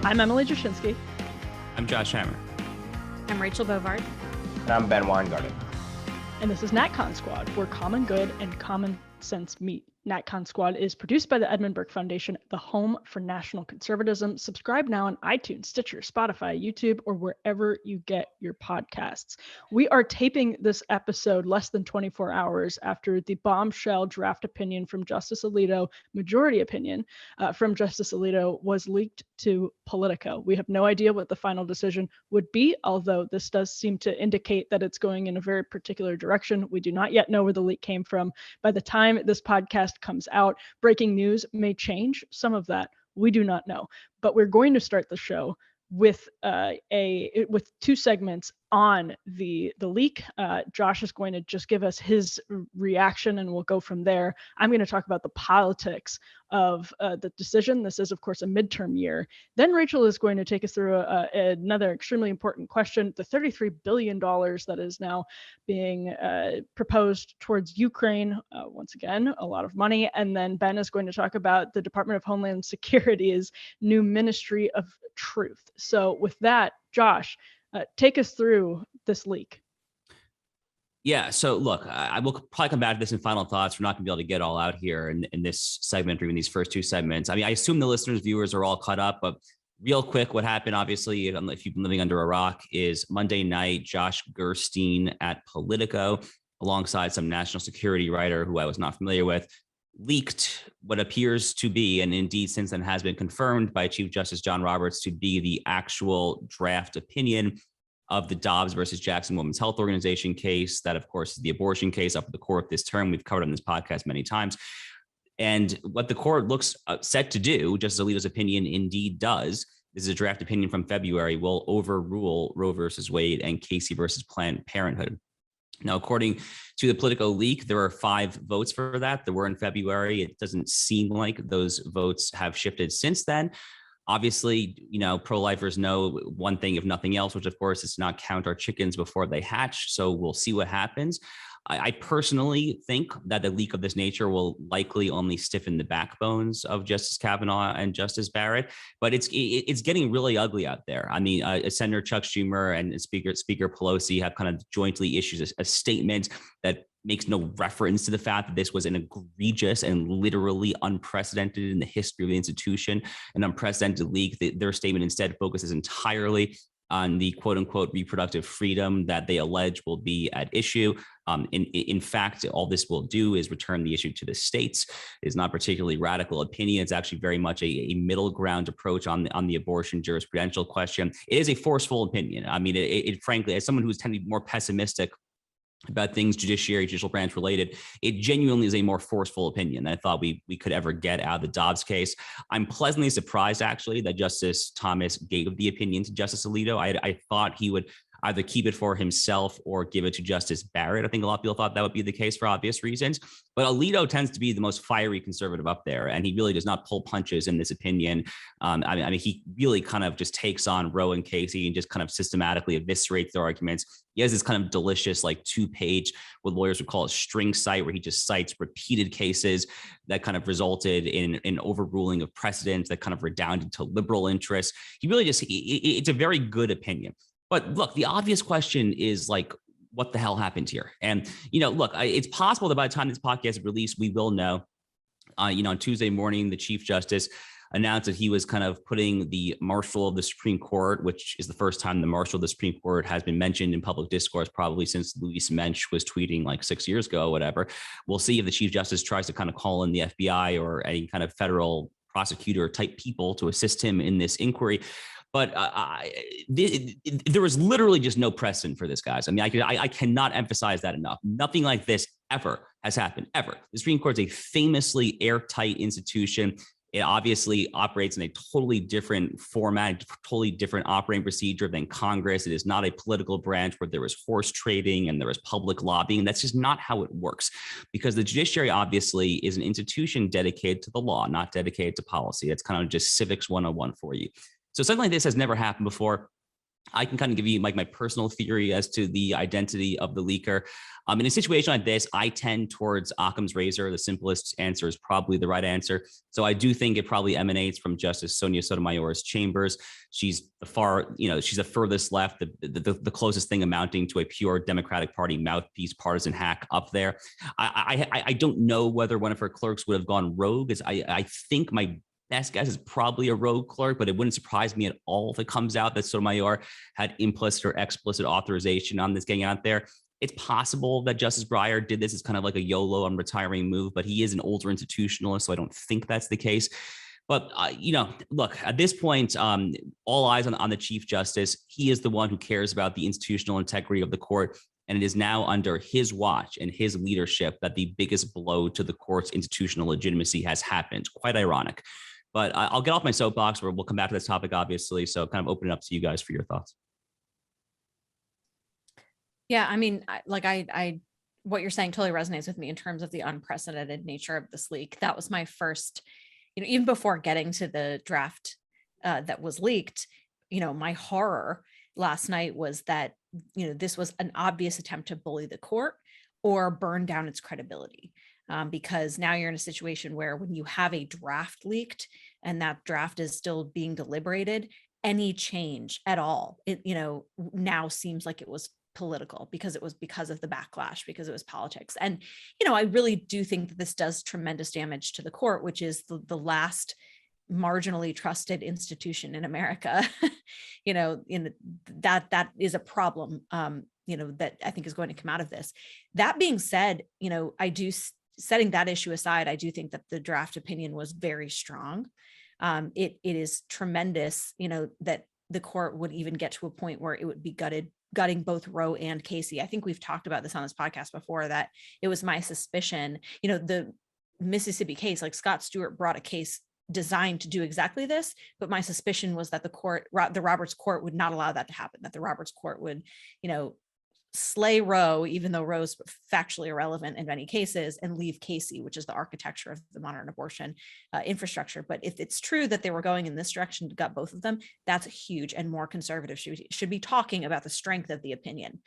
I'm Emily Jashinsky. I'm Josh Hammer. I'm Rachel Bovard. And I'm Ben Weingarten. And this is NatCon Squad, where common good and common sense meet. NatCon Squad is produced by the Edmund Burke Foundation, the home for national conservatism. Subscribe now on iTunes, Stitcher, Spotify, YouTube, or wherever you get your podcasts. We are taping this episode less than 24 hours after the bombshell draft opinion from Justice Alito, majority opinion from Justice Alito, was leaked to Politico. We have no idea what the final decision would be, although this does seem to indicate that it's going in a very particular direction. We do not yet know where the leak came from. By the time this podcast comes out, breaking news may change some of that. We do not know, but we're going to start the show with with two segments on the leak. Josh is going to just give us his reaction and we'll go from there. I'm going to talk about the politics of the decision. This is, of course, a midterm year. Then Rachel is going to take us through another extremely important question, the $33 billion that is now being proposed towards Ukraine. Once again, a lot of money. And then Ben is going to talk about the Department of Homeland Security's new Ministry of Truth. So with that, Josh, take us through this leak. Yeah, so look, I will probably come back to this in final thoughts. We're not going to be able to get all out here in this segment or even these first two segments. I mean, I assume the listeners, viewers are all caught up, but real quick, what happened, obviously, if you've been living under a rock, is Monday night, Josh Gerstein at Politico, alongside some national security writer who I was not familiar with, leaked what appears to be, and indeed since then has been confirmed by Chief Justice John Roberts to be the actual draft opinion of the Dobbs versus Jackson Women's Health Organization case. That, of course, is the abortion case up at the court this term. We've covered on this podcast many times. And what the court looks set to do, Justice Alito's opinion indeed does, this is a draft opinion from February, will overrule Roe versus Wade and Casey versus Planned Parenthood. Now, according to the Politico leak, there are 5 votes for that. There were in February. It doesn't seem like those votes have shifted since then. Obviously, pro-lifers know one thing, if nothing else, which of course is to not count our chickens before they hatch. So we'll see what happens. I personally think that the leak of this nature will likely only stiffen the backbones of Justice Kavanaugh and Justice Barrett, but it's getting really ugly out there. I mean, Senator Chuck Schumer and Speaker Pelosi have kind of jointly issued a statement that makes no reference to the fact that this was an egregious and literally unprecedented in the history of the institution, an unprecedented leak. Their statement instead focuses entirely on the quote unquote reproductive freedom that they allege will be at issue. In fact, all this will do is return the issue to the states. It's not particularly radical opinion. It's actually very much a middle ground approach on the abortion jurisprudential question. It is a forceful opinion. I mean, it frankly, as someone who's tending to be more pessimistic about things judicial branch related, it genuinely is a more forceful opinion than I thought we could ever get out of the Dobbs case. I'm pleasantly surprised, actually, that Justice Thomas gave the opinion to Justice Alito. I thought he would either keep it for himself or give it to Justice Barrett. I think a lot of people thought that would be the case for obvious reasons. But Alito tends to be the most fiery conservative up there, and he really does not pull punches in this opinion. I mean, he really kind of just takes on Roe and Casey and just kind of systematically eviscerates their arguments. He has this kind of delicious, like 2-page, what lawyers would call a string cite, where he just cites repeated cases that kind of resulted in an overruling of precedents that kind of redounded to liberal interests. He really just, it's a very good opinion. But look, the obvious question is like, what the hell happened here? And, look, it's possible that by the time this podcast is released, we will know. On Tuesday morning, the Chief Justice announced that he was kind of putting the Marshal of the Supreme Court, which is the first time the Marshal of the Supreme Court has been mentioned in public discourse, probably since Luis Mensch was tweeting like 6 years ago, whatever. We'll see if the Chief Justice tries to kind of call in the FBI or any kind of federal prosecutor type people to assist him in this inquiry. But there was literally just no precedent for this, guys. I mean, I cannot emphasize that enough. Nothing like this ever has happened, ever. The Supreme Court is a famously airtight institution. It obviously operates in a totally different format, totally different operating procedure than Congress. It is not a political branch where there is horse trading and there is public lobbying. That's just not how it works, because the judiciary obviously is an institution dedicated to the law, not dedicated to policy. It's kind of just civics 101 for you. So something like this has never happened before. I can kind of give you like my personal theory as to the identity of the leaker. In a situation like this, I tend towards Occam's razor. The simplest answer is probably the right answer. So I do think it probably emanates from Justice Sonia Sotomayor's chambers. She's she's the furthest left, the closest thing amounting to a pure Democratic Party mouthpiece partisan hack up there. I don't know whether one of her clerks would have gone rogue. I think my best guess is probably a rogue clerk, but it wouldn't surprise me at all if it comes out that Sotomayor had implicit or explicit authorization on this getting out there. It's possible that Justice Breyer did this as kind of like a YOLO I'm retiring move, but he is an older institutionalist, so I don't think that's the case. But, look, at this point, all eyes on the Chief Justice. He is the one who cares about the institutional integrity of the court. And it is now under his watch and his leadership that the biggest blow to the court's institutional legitimacy has happened. Quite ironic. But I'll get off my soapbox where we'll come back to this topic, obviously. So kind of open it up to you guys for your thoughts. Yeah, I mean, I what you're saying totally resonates with me in terms of the unprecedented nature of this leak. That was my first, even before getting to the draft that was leaked, my horror last night was that, this was an obvious attempt to bully the court or burn down its credibility. Because now you're in a situation where when you have a draft leaked and that draft is still being deliberated, any change at all, it now seems like it was political because it was because of the backlash, because it was politics. And, I really do think that this does tremendous damage to the court, which is the last marginally trusted institution in America. That is a problem, that I think is going to come out of this. That being said, setting that issue aside, I do think that the draft opinion was very strong. It is tremendous, that the court would even get to a point where it would be gutting both Roe and Casey. I think we've talked about this on this podcast before, that it was my suspicion, the Mississippi case, like Scott Stewart brought a case designed to do exactly this, but my suspicion was that the Roberts court would not allow that to happen, that the Roberts court would, slay Roe, even though Roe's factually irrelevant in many cases, and leave Casey, which is the architecture of the modern abortion infrastructure. But if it's true that they were going in this direction to gut both of them, that's huge, and more conservatives should be talking about the strength of the opinion,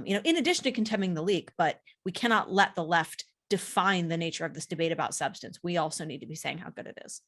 in addition to condemning the leak. But we cannot let the left define the nature of this debate about substance. We also need to be saying how good it is.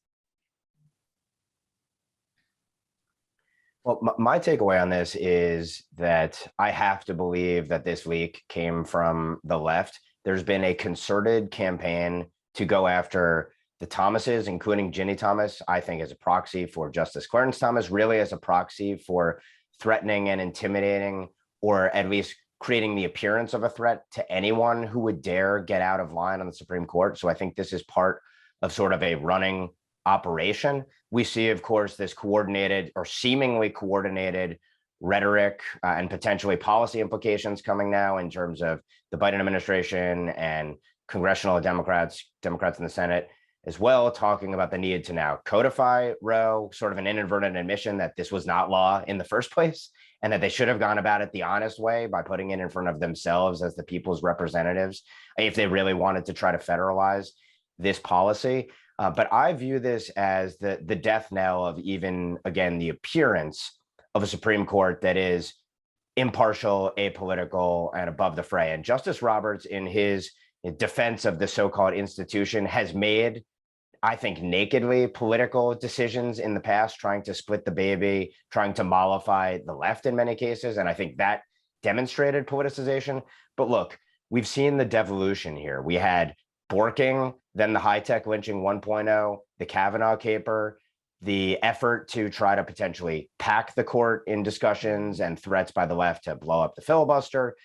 Well, my takeaway on this is that I have to believe that this leak came from the left. There's been a concerted campaign to go after the Thomases, including Ginny Thomas, I think as a proxy for Justice Clarence Thomas, really as a proxy for threatening and intimidating, or at least creating the appearance of a threat to anyone who would dare get out of line on the Supreme Court. So I think this is part of sort of a running operation. We see, of course, this coordinated or seemingly coordinated rhetoric and potentially policy implications coming now in terms of the Biden administration and congressional Democrats in the Senate as well, talking about the need to now codify Roe, sort of an inadvertent admission that this was not law in the first place, and that they should have gone about it the honest way by putting it in front of themselves as the people's representatives, if they really wanted to try to federalize this policy. But I view this as the death knell of even, again, the appearance of a Supreme Court that is impartial, apolitical, and above the fray. And Justice Roberts, in his defense of the so-called institution, has made, I think, nakedly political decisions in the past, trying to split the baby, trying to mollify the left in many cases. And I think that demonstrated politicization. But look, we've seen the devolution here. We had Borking, then the high-tech lynching 1.0, the Kavanaugh caper, the effort to try to potentially pack the court in discussions and threats by the left to blow up the filibuster.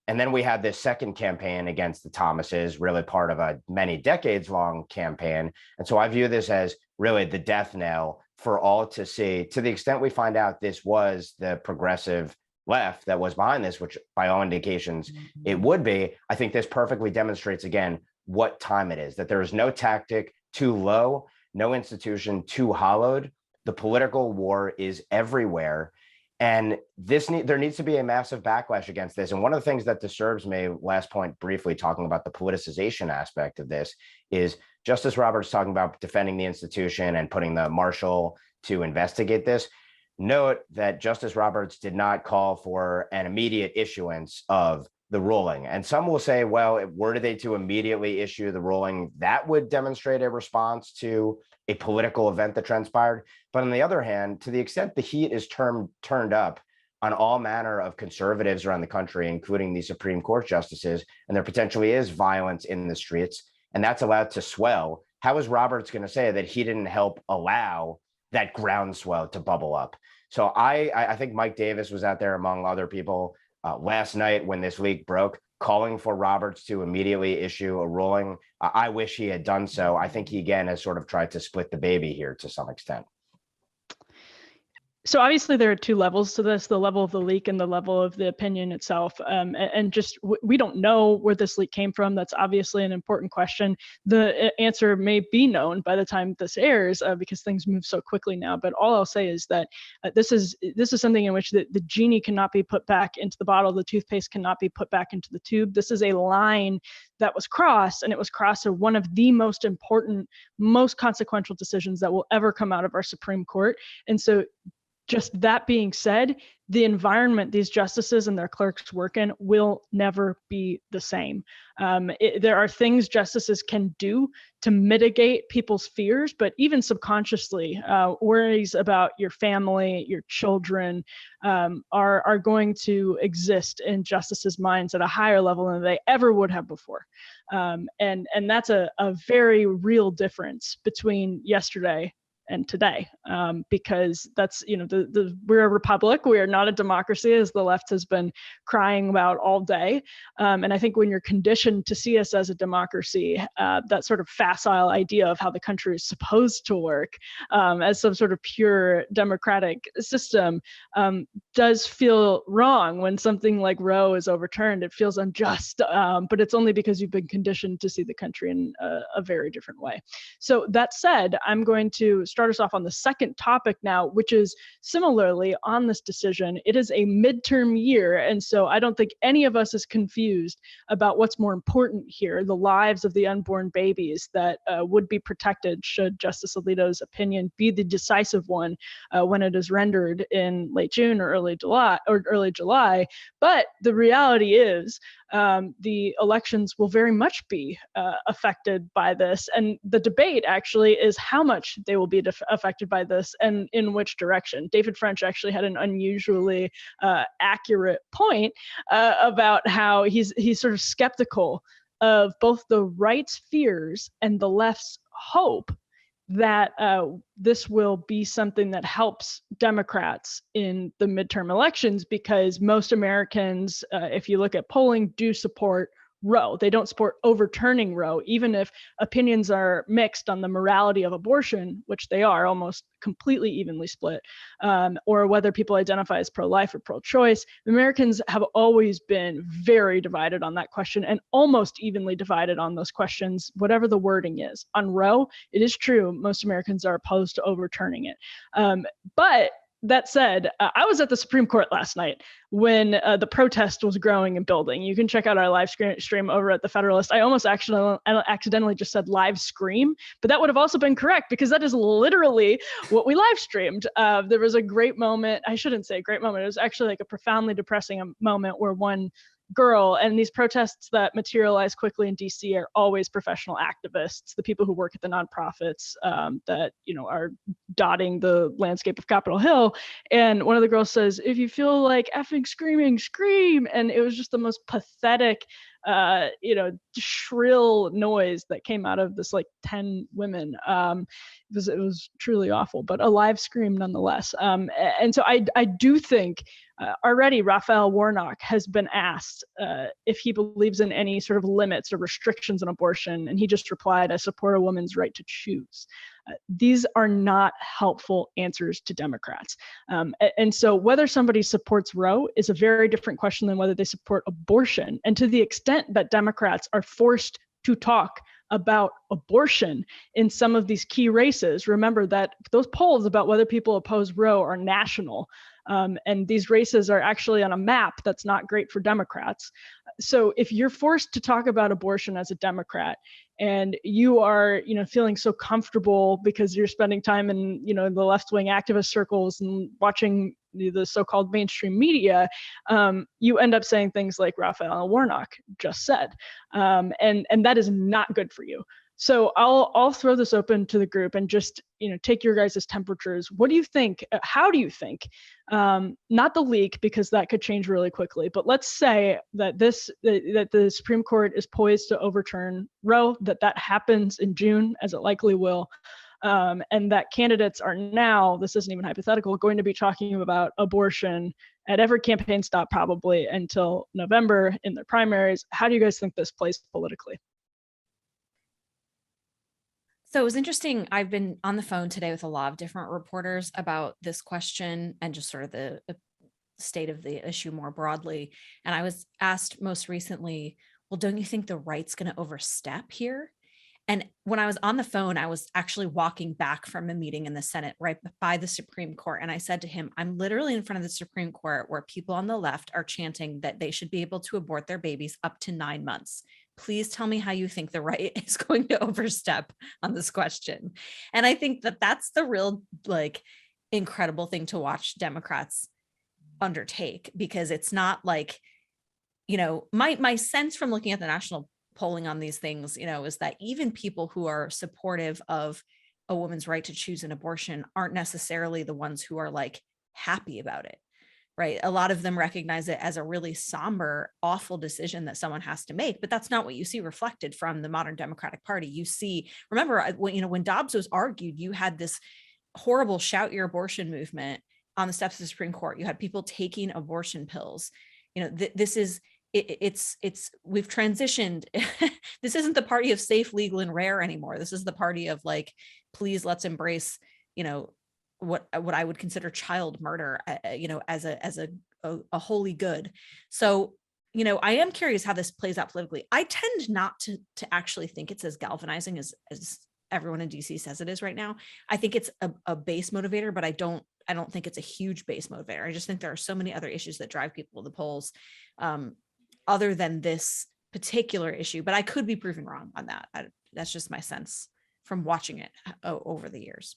And then we had this second campaign against the Thomases, really part of a many decades long campaign. And so I view this as really the death knell for all to see. To the extent we find out this was the progressive left that was behind this, which by all indications it would be, I think this perfectly demonstrates again what time it is, that there is no tactic too low, no institution too hollowed. The political war is everywhere. And there needs to be a massive backlash against this. And one of the things that disturbs me, last point briefly, talking about the politicization aspect of this, is Justice Roberts talking about defending the institution and putting the marshal to investigate this. note that Justice Roberts did not call for an immediate issuance of the ruling. And some will say, well, were they to immediately issue the ruling, that would demonstrate a response to a political event that transpired. But on the other hand, to the extent the heat is turned up on all manner of conservatives around the country, including the Supreme Court justices, and there potentially is violence in the streets, and that's allowed to swell, how is Roberts going to say that he didn't help allow that groundswell to bubble up? So I think Mike Davis was out there, among other people, last night when this leak broke, calling for Roberts to immediately issue a ruling. I wish he had done so. I think he, again, has sort of tried to split the baby here to some extent. So obviously there are two levels to this, the level of the leak and the level of the opinion itself. And just we don't know where this leak came from. That's obviously an important question. The answer may be known by the time this airs because things move so quickly now. But all I'll say is that this is something in which the genie cannot be put back into the bottle. The toothpaste cannot be put back into the tube. This is a line that was crossed, and it was crossed to one of the most important, most consequential decisions that will ever come out of our Supreme Court. And so just that being said, the environment these justices and their clerks work in will never be the same. There are things justices can do to mitigate people's fears, but even subconsciously, worries about your family, your children, are going to exist in justices' minds at a higher level than they ever would have before. And that's a very real difference between yesterday and today, because that's, we're a republic. We are not a democracy, as the left has been crying about all day. And I think when you're conditioned to see us as a democracy, that sort of facile idea of how the country is supposed to work as some sort of pure democratic system does feel wrong when something like Roe is overturned. It feels unjust, but it's only because you've been conditioned to see the country in a very different way. So that said, I'm going to start us off on the second topic now, which is similarly on this decision. It is a midterm year, and so I don't think any of us is confused about what's more important here, the lives of the unborn babies that would be protected should Justice Alito's opinion be the decisive one when it is rendered in late June or early July. But the reality is the elections will very much be affected by this. And the debate actually is how much they will be affected by this and in which direction. David French actually had an unusually accurate point about how he's sort of skeptical of both the right's fears and the left's hope that this will be something that helps Democrats in the midterm elections, because most Americans, if you look at polling, do support Roe. They don't support overturning Roe, even if opinions are mixed on the morality of abortion, which they are almost completely evenly split, or whether people identify as pro-life or pro-choice. Americans have always been very divided on that question and almost evenly divided on those questions, whatever the wording is. On Roe, it is true, most Americans are opposed to overturning it. But that said, I was at the Supreme Court last night when the protest was growing and building. You can check out our live stream over at the Federalist. I almost accidentally just said live scream, but that would have also been correct because that is literally what we live streamed. There was a great moment. I shouldn't say a great moment. It was actually like a profoundly depressing moment where one girl, and these protests that materialize quickly in DC are always professional activists, the people who work at the nonprofits that are dotting the landscape of Capitol Hill. And one of the girls says, "If you feel like effing screaming, scream." And it was just the most pathetic shrill noise that came out of this 10 women. It was truly awful, but a live scream nonetheless. And so I do think already Raphael Warnock has been asked if he believes in any sort of limits or restrictions on abortion, and he just replied, "I support a woman's right to choose." These are not helpful answers to Democrats. And so whether somebody supports Roe is a very different question than whether they support abortion. And to the extent that Democrats are forced to talk about abortion in some of these key races, remember that those polls about whether people oppose Roe are national. And these races are actually on a map that's not great for Democrats. So if you're forced to talk about abortion as a Democrat and you are, feeling so comfortable because you're spending time in, the left-wing activist circles and watching the so-called mainstream media, you end up saying things like Raphael Warnock just said, and that is not good for you. So I'll throw this open to the group and just, take your guys' temperatures. What do you think? How do you think? Not the leak, because that could change really quickly, but let's say that that the Supreme Court is poised to overturn Roe, that happens in June, as it likely will. And that candidates are now, this isn't even hypothetical, going to be talking about abortion at every campaign stop probably until November in their primaries. How do you guys think this plays politically? So it was interesting. I've been on the phone today with a lot of different reporters about this question and just sort of the state of the issue more broadly. And I was asked most recently, well, don't you think the right's going to overstep here? And when I was on the phone, I was actually walking back from a meeting in the Senate right by the Supreme Court. And I said to him, I'm literally in front of the Supreme Court where people on the left are chanting that they should be able to abort their babies up to 9 months. Please tell me how you think the right is going to overstep on this question. And I think that that's the real, incredible thing to watch Democrats undertake, because it's not like, my sense from looking at the national polling on these things, is that even people who are supportive of a woman's right to choose an abortion aren't necessarily the ones who are happy about it. Right. A lot of them recognize it as a really somber, awful decision that someone has to make. But that's not what you see reflected from the modern Democratic Party. You see, remember, when Dobbs was argued, you had this horrible shout your abortion movement on the steps of the Supreme Court. You had people taking abortion pills. This is we've transitioned. This isn't the party of safe, legal, and rare anymore. This is the party of please, let's embrace, what I would consider child murder, as a holy good. So, I am curious how this plays out politically. I tend not to actually think it's as galvanizing as everyone in DC says it is right now. I think it's a base motivator, but I don't think it's a huge base motivator. I just think there are so many other issues that drive people to the polls, other than this particular issue. But I could be proven wrong on that. That's just my sense from watching it over the years.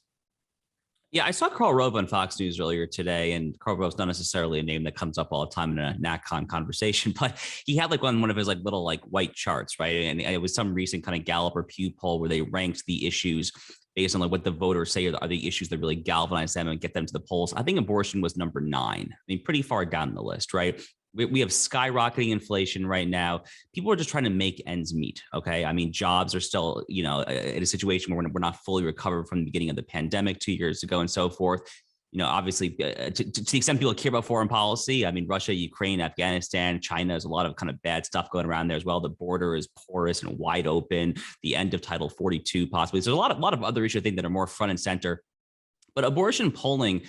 Yeah, I saw Karl Rove on Fox News earlier today, and Karl Rove's not necessarily a name that comes up all the time in a NatCon conversation, but he had one of his little white charts, right? And it was some recent kind of Gallup or Pew poll where they ranked the issues based on what the voters say are the issues that really galvanize them and get them to the polls. I think abortion was number 9. I mean, pretty far down the list, right? We have skyrocketing inflation right now. People are just trying to make ends meet. Okay. I mean, jobs are still, in a situation where we're not fully recovered from the beginning of the pandemic 2 years ago and so forth. Obviously, to the extent people care about foreign policy, I mean, Russia, Ukraine, Afghanistan, China, there's a lot of kind of bad stuff going around there as well. The border is porous and wide open. The end of Title 42, possibly. So there's a lot of other issues I think that are more front and center. But abortion polling,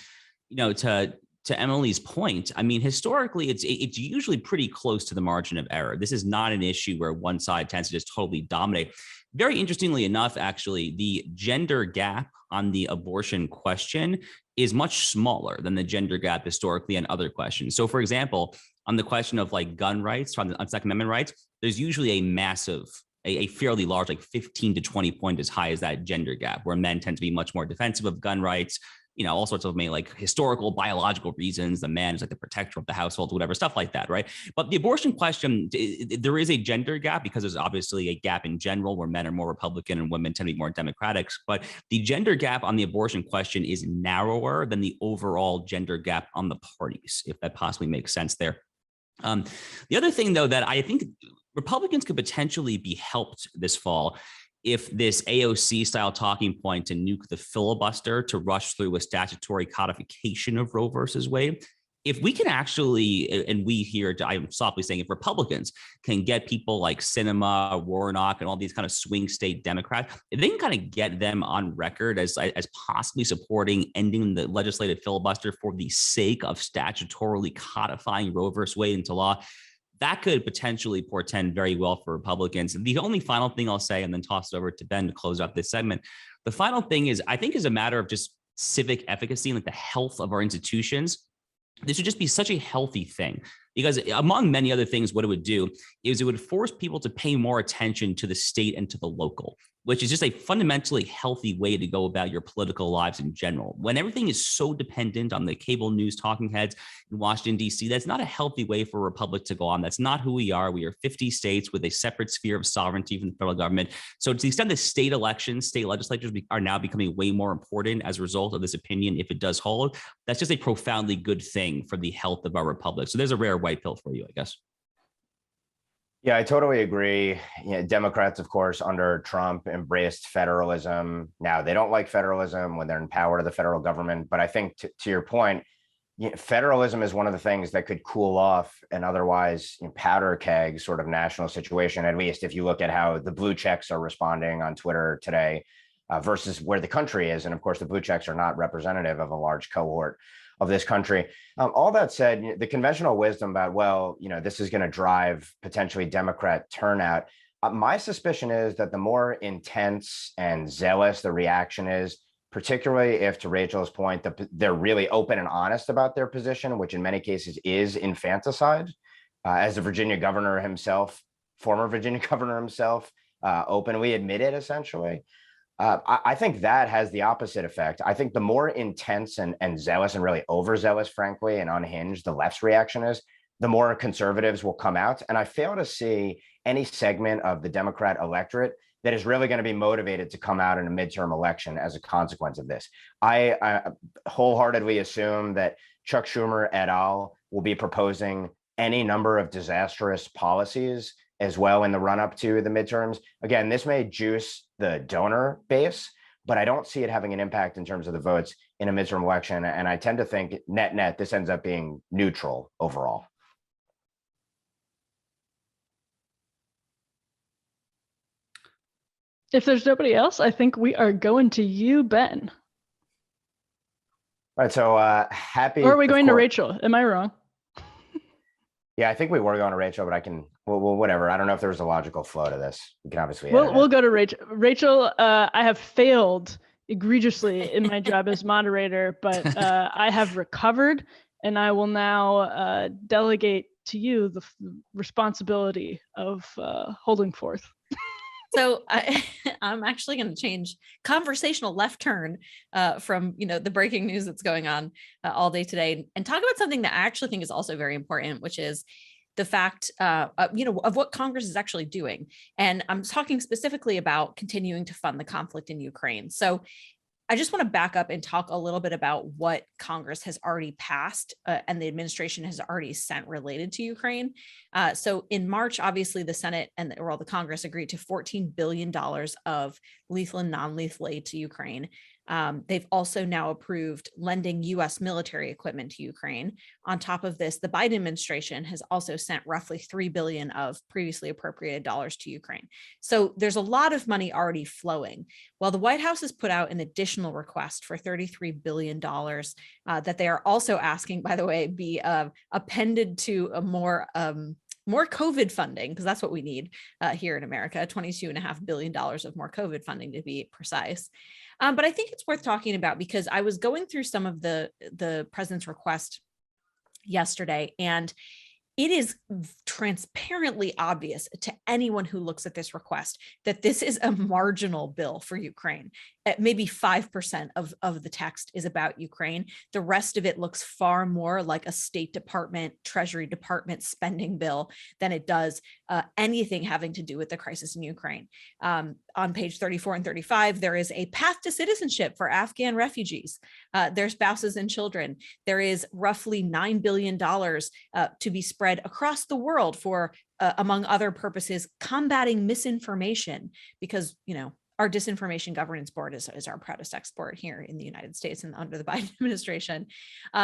to Emily's point, I mean, historically, it's usually pretty close to the margin of error. This is not an issue where one side tends to just totally dominate. Very interestingly enough, actually, the gender gap on the abortion question is much smaller than the gender gap historically on other questions. So, for example, on the question of gun rights, on Second Amendment rights, there's usually a fairly large, 15 to 20 point as high as that gender gap, where men tend to be much more defensive of gun rights. All sorts of historical, biological reasons. The man is the protector of the household, whatever, stuff like that, right? But the abortion question, there is a gender gap because there's obviously a gap in general where men are more Republican and women tend to be more Democratic. But the gender gap on the abortion question is narrower than the overall gender gap on the parties, if that possibly makes sense there. The other thing, though, that I think Republicans could potentially be helped this fall if this AOC style talking point to nuke the filibuster to rush through a statutory codification of Roe versus Wade, if we can actually, and we here, I'm softly saying, if Republicans can get people like Sinema, Warnock, and all these kind of swing state Democrats, if they can kind of get them on record as possibly supporting ending the legislative filibuster for the sake of statutorily codifying Roe versus Wade into law, that could potentially portend very well for Republicans. The only final thing I'll say, and then toss it over to Ben to close up this segment. The final thing is, I think, is a matter of just civic efficacy and the health of our institutions. This would just be such a healthy thing Because among many other things, what it would do is it would force people to pay more attention to the state and to the local, which is just a fundamentally healthy way to go about your political lives in general. When everything is so dependent on the cable news talking heads in Washington, D.C., that's not a healthy way for a republic to go on. That's not who we are. We are 50 states with a separate sphere of sovereignty from the federal government. So to the extent that state elections, state legislatures are now becoming way more important as a result of this opinion, if it does hold, that's just a profoundly good thing for the health of our republic. So there's a rare white pill for you, I guess. Yeah, I totally agree. Democrats, of course, under Trump embraced federalism. Now they don't like federalism when they're in power to the federal government. But I think to your point, federalism is one of the things that could cool off an otherwise powder keg sort of national situation, at least if you look at how the blue checks are responding on Twitter today versus where the country is. And of course, the blue checks are not representative of a large cohort of this country. All that said, the conventional wisdom about, well, this is going to drive potentially Democrat turnout. My suspicion is that the more intense and zealous the reaction is, particularly if, to Rachel's point, they're really open and honest about their position, which in many cases is infanticide, as the Virginia governor himself, former Virginia governor himself, openly admitted, essentially. I think that has the opposite effect. I think the more intense and zealous and really overzealous, frankly, and unhinged the left's reaction is, the more conservatives will come out. And I fail to see any segment of the Democrat electorate that is really going to be motivated to come out in a midterm election as a consequence of this. I wholeheartedly assume that Chuck Schumer et al. Will be proposing any number of disastrous policies as well in the run-up to the midterms. Again, this may juice the donor base, but I don't see it having an impact in terms of the votes in a midterm election. And I tend to think net, this ends up being neutral overall. If there's nobody else, I think we are going to you, Ben. All right, so happy. Or are we going to Rachel? Am I wrong? Yeah, I think we were going to Rachel, but well, whatever. I don't know if there was a logical flow to this. We can obviously. We'll go to Rachel. Rachel, I have failed egregiously in my job as moderator, but I have recovered, and I will now delegate to you the responsibility of holding forth. So I'm actually going to change conversational left turn from, the breaking news that's going on all day today, and talk about something that I actually think is also very important, which is the fact, of what Congress is actually doing. And I'm talking specifically about continuing to fund the conflict in Ukraine. So I just want to back up and talk a little bit about what Congress has already passed and the administration has already sent related to Ukraine. So in March, obviously the Senate and the Congress agreed to $14 billion of lethal and non-lethal aid to Ukraine. They've also now approved lending U.S. military equipment to Ukraine. On top of this, the Biden administration has also sent roughly $3 billion of previously appropriated dollars to Ukraine. So there's a lot of money already flowing. Well, the White House has put out an additional request for $33 billion that they are also asking, by the way, be appended to a more COVID funding, because that's what we need here in America, $22.5 billion of more COVID funding to be precise. But I think it's worth talking about because I was going through some of the president's request yesterday, and it is transparently obvious to anyone who looks at this request that this is a marginal bill for Ukraine. Maybe 5% of the text is about Ukraine. The rest of it looks far more like a State Department, Treasury Department spending bill than it does anything having to do with the crisis in Ukraine. On page 34 and 35, there is a path to citizenship for Afghan refugees, their spouses and children. There is roughly $9 billion to be spread across the world for, among other purposes, combating misinformation, because, our disinformation governance board is our proudest export here in the United States and under the Biden administration.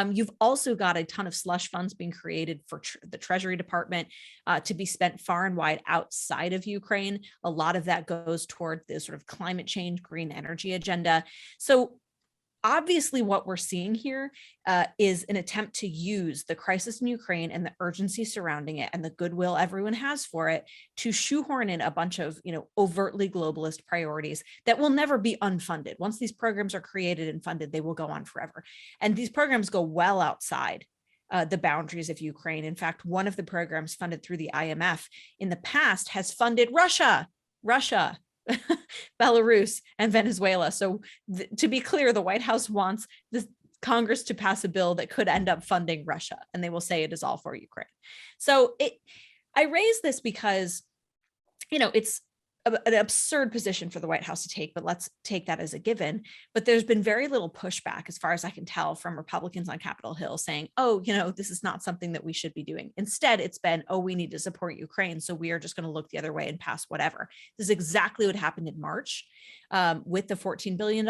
You've also got a ton of slush funds being created for the Treasury Department to be spent far and wide outside of Ukraine. A lot of that goes toward the sort of climate change, green energy agenda. So obviously what we're seeing here is an attempt to use the crisis in Ukraine and the urgency surrounding it and the goodwill everyone has for it to shoehorn in a bunch of, overtly globalist priorities that will never be unfunded. Once these programs are created and funded, they will go on forever. And these programs go well outside the boundaries of Ukraine. In fact, one of the programs funded through the IMF in the past has funded Russia, Belarus, and Venezuela. So to be clear, the White House wants the Congress to pass a bill that could end up funding Russia, and they will say it is all for Ukraine. So I raise this because, it's an absurd position for the White House to take, but let's take that as a given. But there's been very little pushback, as far as I can tell, from Republicans on Capitol Hill saying, oh, this is not something that we should be doing. Instead, it's been, oh, we need to support Ukraine, so we are just going to look the other way and pass whatever. This is exactly what happened in March with the $14 billion.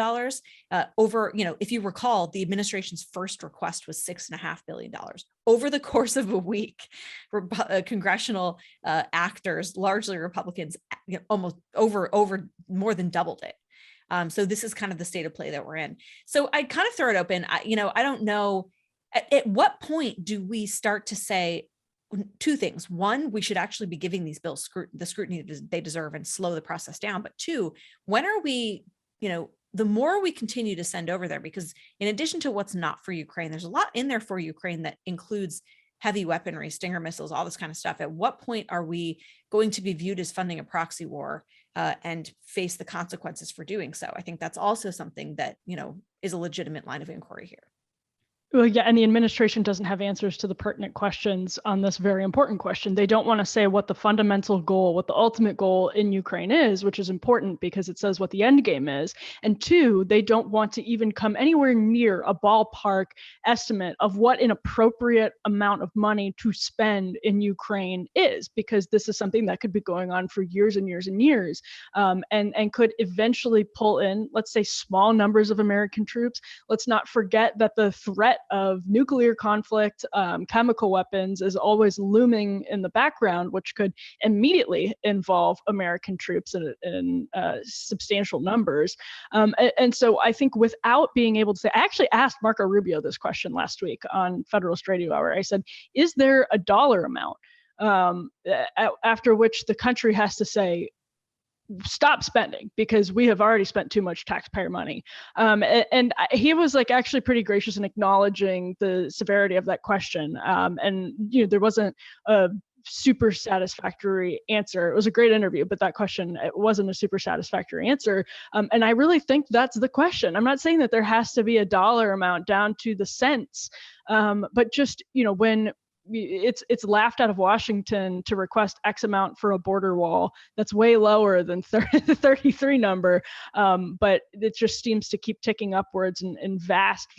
If you recall, the administration's first request was $6.5 billion. Over the course of a week, congressional actors, largely Republicans, almost over more than doubled it. So this is kind of the state of play that we're in. So I kind of throw it open. I don't know at what point do we start to say two things. One, we should actually be giving these bills the scrutiny they deserve and slow the process down. But two, when are we, the more we continue to send over there, because in addition to what's not for Ukraine, there's a lot in there for Ukraine that includes heavy weaponry, Stinger missiles, all this kind of stuff. At what point are we going to be viewed as funding a proxy war and face the consequences for doing so? I think that's also something that, is a legitimate line of inquiry here. Well, yeah, and the administration doesn't have answers to the pertinent questions on this very important question. They don't want to say what the fundamental goal, what the ultimate goal in Ukraine is, which is important because it says what the end game is. And two, they don't want to even come anywhere near a ballpark estimate of what an appropriate amount of money to spend in Ukraine is, because this is something that could be going on for years and years and years, and could eventually pull in, let's say, small numbers of American troops. Let's not forget that the threat of nuclear conflict, chemical weapons is always looming in the background, which could immediately involve American troops in substantial numbers. And so I think without being able to say, I actually asked Marco Rubio this question last week on Federalist Radio Hour. I said, is there a dollar amount after which the country has to say, stop spending because we have already spent too much taxpayer money. And he was actually pretty gracious in acknowledging the severity of that question. And there wasn't a super satisfactory answer. It was a great interview, but that question, it wasn't a super satisfactory answer. And I really think that's the question. I'm not saying that there has to be a dollar amount down to the cents, but just, when it's laughed out of Washington to request X amount for a border wall. That's way lower than the 33 number. But it just seems to keep ticking upwards in vast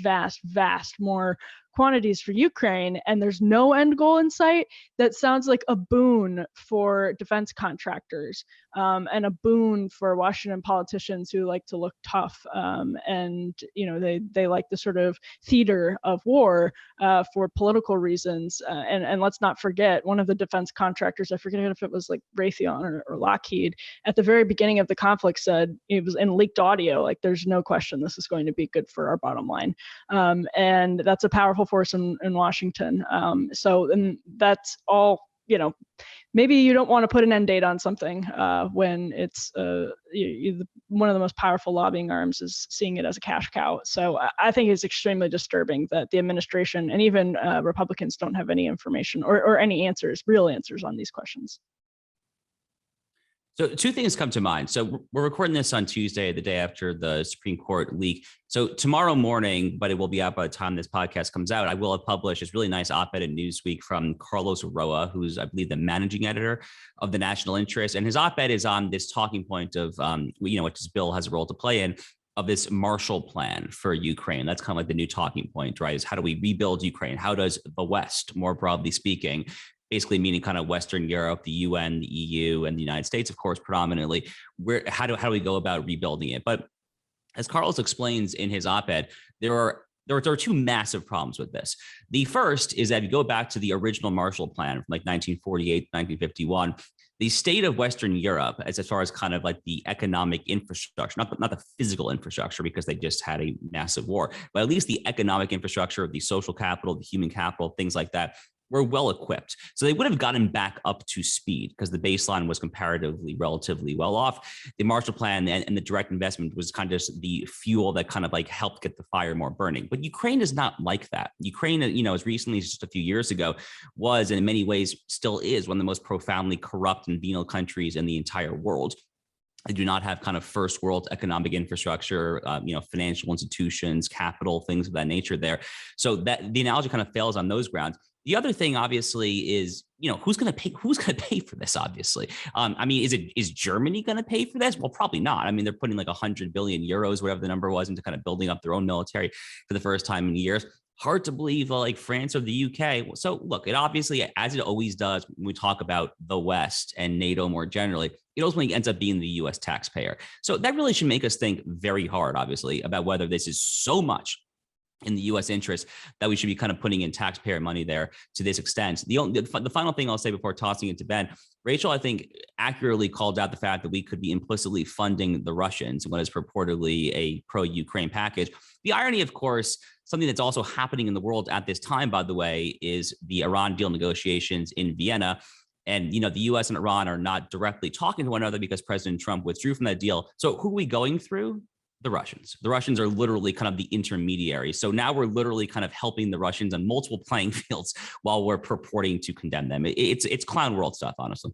more quantities for Ukraine, and there's no end goal in sight. That sounds like a boon for defense contractors, and a boon for Washington politicians who like to look tough, and they like the sort of theater of war for political reasons. And let's not forget, one of the defense contractors, I forget if it was Raytheon or Lockheed, at the very beginning of the conflict said, it was in leaked audio, there's no question this is going to be good for our bottom line, and that's a powerful force in Washington. And that's all, maybe you don't want to put an end date on something when it's one of the most powerful lobbying arms is seeing it as a cash cow. So I think it's extremely disturbing that the administration and even Republicans don't have any information or any real answers on these questions. So two things come to mind. So we're recording this on Tuesday, the day after the Supreme Court leak. So tomorrow morning, but it will be out by the time this podcast comes out, I will have published this really nice op-ed in Newsweek from Carlos Roa, who's, I believe, the managing editor of the National Interest. And his op-ed is on this talking point of, what this bill has a role to play in, of this Marshall Plan for Ukraine. That's kind of like the new talking point, right? Is how do we rebuild Ukraine? How does the West, more broadly speaking, basically meaning kind of Western Europe, the UN, the EU, and the United States, of course, predominantly, how do we go about rebuilding it? But as Carlos explains in his op-ed, there are two massive problems with this. The first is that if you go back to the original Marshall Plan from 1948, 1951, the state of Western Europe, as far as kind of the economic infrastructure, not the physical infrastructure, because they just had a massive war, but at least the economic infrastructure of the social capital, the human capital, things like that, were well equipped. So they would have gotten back up to speed because the baseline was comparatively relatively well off. The Marshall Plan and the direct investment was kind of just the fuel that kind of like helped get the fire more burning. But Ukraine is not like that. Ukraine, as recently as just a few years ago, was and in many ways still is one of the most profoundly corrupt and venal countries in the entire world. They do not have kind of first world economic infrastructure, financial institutions, capital, things of that nature there. So that the analogy kind of fails on those grounds. The other thing, obviously, is who's going to pay? Who's going to pay for this? Obviously, is Germany going to pay for this? Well, probably not. I mean, they're putting like 100 billion euros, whatever the number was, into kind of building up their own military for the first time in years. Hard to believe like France or the UK. So look, it obviously, as it always does when we talk about the West and NATO more generally, it ultimately ends up being the US taxpayer. So that really should make us think very hard, obviously, about whether this is so much in the U.S. interest that we should be kind of putting in taxpayer money there to this extent. The final thing I'll say before tossing it to Ben, Rachel, I think, accurately called out the fact that we could be implicitly funding the Russians in what is purportedly a pro-Ukraine package. The irony, of course, something that's also happening in the world at this time, by the way, is the Iran deal negotiations in Vienna. And, the U.S. and Iran are not directly talking to one another because President Trump withdrew from that deal. So who are we going through? The Russians. The Russians are literally kind of the intermediary. So now we're literally kind of helping the Russians on multiple playing fields while we're purporting to condemn them. It's clown world stuff, honestly.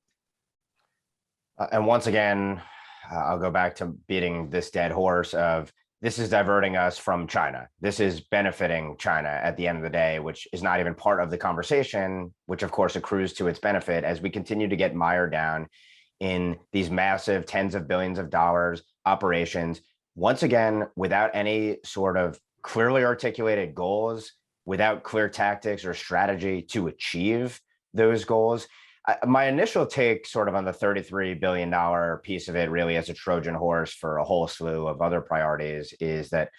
And once again, I'll go back to beating this dead horse of this is diverting us from China. This is benefiting China at the end of the day, which is not even part of the conversation, which of course accrues to its benefit as we continue to get mired down in these massive tens of billions of dollars operations. Once again, without any sort of clearly articulated goals, without clear tactics or strategy to achieve those goals. My initial take sort of on the $33 billion piece of it really as a Trojan horse for a whole slew of other priorities is that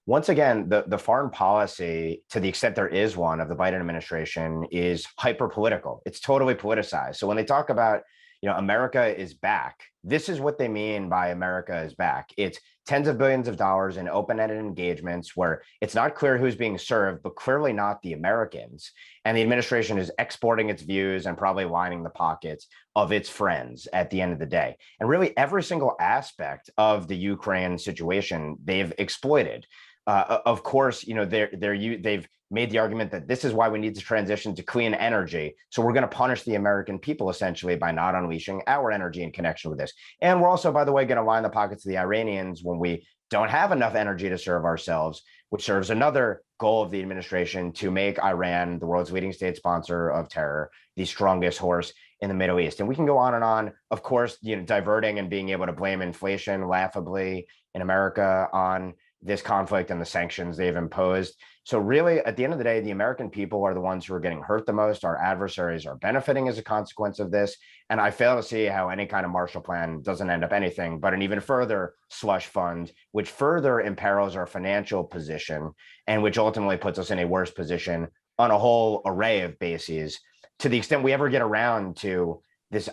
once again, the foreign policy, to the extent there is one of the Biden administration, is hyper political. It's totally politicized. So when they talk about, America is back, this is what they mean by America is back. It's tens of billions of dollars in open-ended engagements where it's not clear who's being served, but clearly not the Americans. And the administration is exporting its views and probably lining the pockets of its friends at the end of the day. And really every single aspect of the Ukraine situation, they've exploited. Of course, they've made the argument that this is why we need to transition to clean energy. So we're going to punish the American people essentially by not unleashing our energy in connection with this. And we're also, by the way, going to line the pockets of the Iranians when we don't have enough energy to serve ourselves, which serves another goal of the administration to make Iran, the world's leading state sponsor of terror, the strongest horse in the Middle East. And we can go on and on, of course, diverting and being able to blame inflation laughably in America on this conflict and the sanctions they've imposed. So really, at the end of the day, the American people are the ones who are getting hurt the most. Our adversaries are benefiting as a consequence of this. And I fail to see how any kind of Marshall Plan doesn't end up anything but an even further slush fund, which further imperils our financial position and which ultimately puts us in a worse position on a whole array of bases to the extent we ever get around to this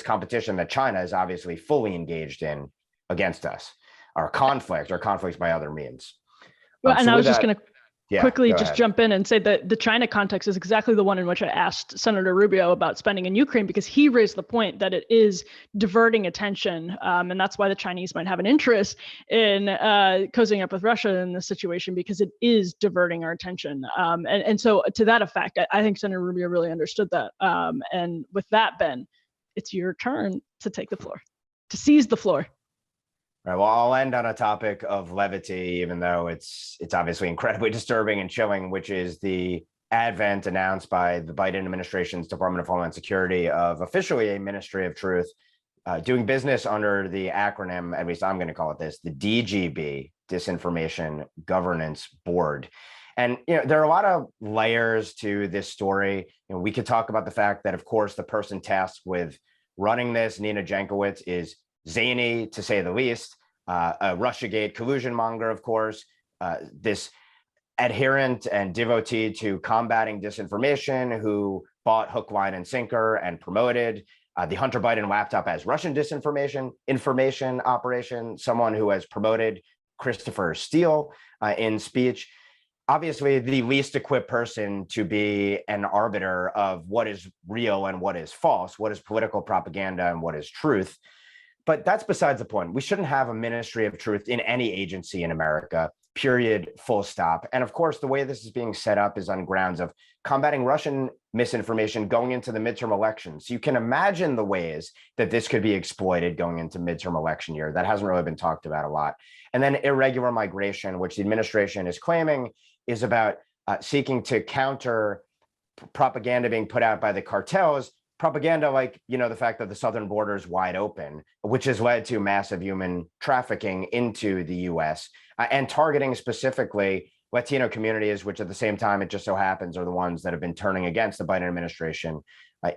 competition that China is obviously fully engaged in against us. Our conflicts by other means. Well, and so I was just going to quickly just ahead. jump in and say that the China context is exactly the one in which I asked Senator Rubio about spending in Ukraine, because he raised the point that it is diverting attention. And that's why the Chinese might have an interest in cozying up with Russia in this situation, because it is diverting our attention. And so to that effect, I think Senator Rubio really understood that. And with that, Ben, it's your turn to take the floor, to seize the floor. All right, well, I'll end on a topic of levity, even though it's obviously incredibly disturbing and chilling, which is the advent announced by the Biden administration's Department of Homeland Security of officially a Ministry of Truth, doing business under the acronym, at least I'm going to call it this, the DGB, Disinformation Governance Board. And there are a lot of layers to this story. We could talk about the fact that, of course, the person tasked with running this, Nina Jankowicz, is zany, to say the least, a Russiagate collusion monger, of course, this adherent and devotee to combating disinformation who bought hook, line, and sinker and promoted the Hunter Biden laptop as Russian disinformation information operation, someone who has promoted Christopher Steele in speech. obviously the least equipped person to be an arbiter of what is real and what is false, what is political propaganda and what is truth. But that's besides the point. We shouldn't have a ministry of truth in any agency in America, period, full stop. And of course, the way this is being set up is on grounds of combating Russian misinformation going into the midterm elections. You can imagine the ways that this could be exploited going into midterm election year. That hasn't really been talked about a lot. And then irregular migration, which the administration is claiming is about seeking to counter propaganda being put out by the cartels, propaganda like, the fact that the southern border is wide open, which has led to massive human trafficking into the US, and targeting specifically Latino communities, which at the same time, it just so happens are the ones that have been turning against the Biden administration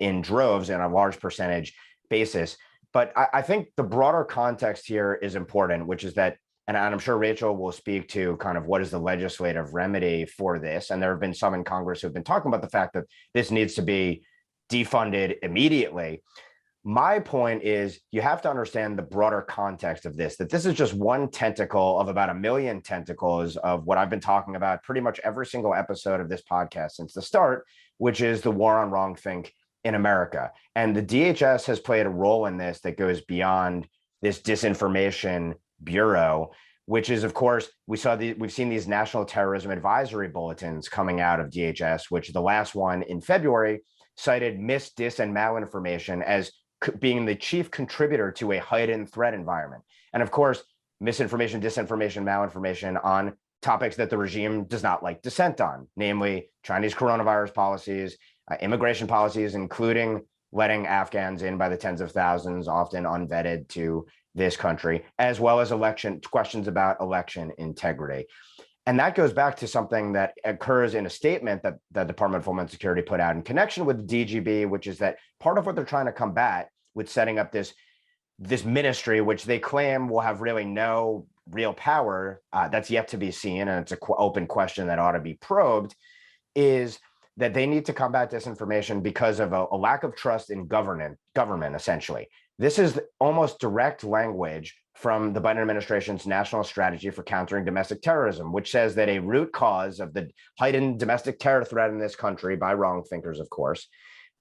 in droves and a large percentage basis. But I think the broader context here is important, which is that, and I'm sure Rachel will speak to kind of what is the legislative remedy for this. And there have been some in Congress who have been talking about the fact that this needs to be defunded immediately. My point is you have to understand the broader context of this, that this is just one tentacle of about 1 million tentacles of what I've been talking about pretty much every single episode of this podcast since the start, which is the war on wrongthink in America. And the DHS has played a role in this that goes beyond this disinformation bureau, which is, of course, we've seen these national terrorism advisory bulletins coming out of DHS, which the last one in February cited mis, dis, and malinformation as being the chief contributor to a heightened threat environment. And of course, misinformation, disinformation, malinformation on topics that the regime does not like dissent on, namely Chinese coronavirus policies, immigration policies, including letting Afghans in by the tens of thousands, often unvetted, to this country, as well as questions about election integrity. And that goes back to something that occurs in a statement that the Department of Homeland Security put out in connection with the DGB, which is that part of what they're trying to combat with setting up this ministry, which they claim will have really no real power, that's yet to be seen, and it's an open question that ought to be probed, is that they need to combat disinformation because of a lack of trust in government, essentially. This is almost direct language from the Biden administration's national strategy for countering domestic terrorism, which says that a root cause of the heightened domestic terror threat in this country, by wrong thinkers, of course,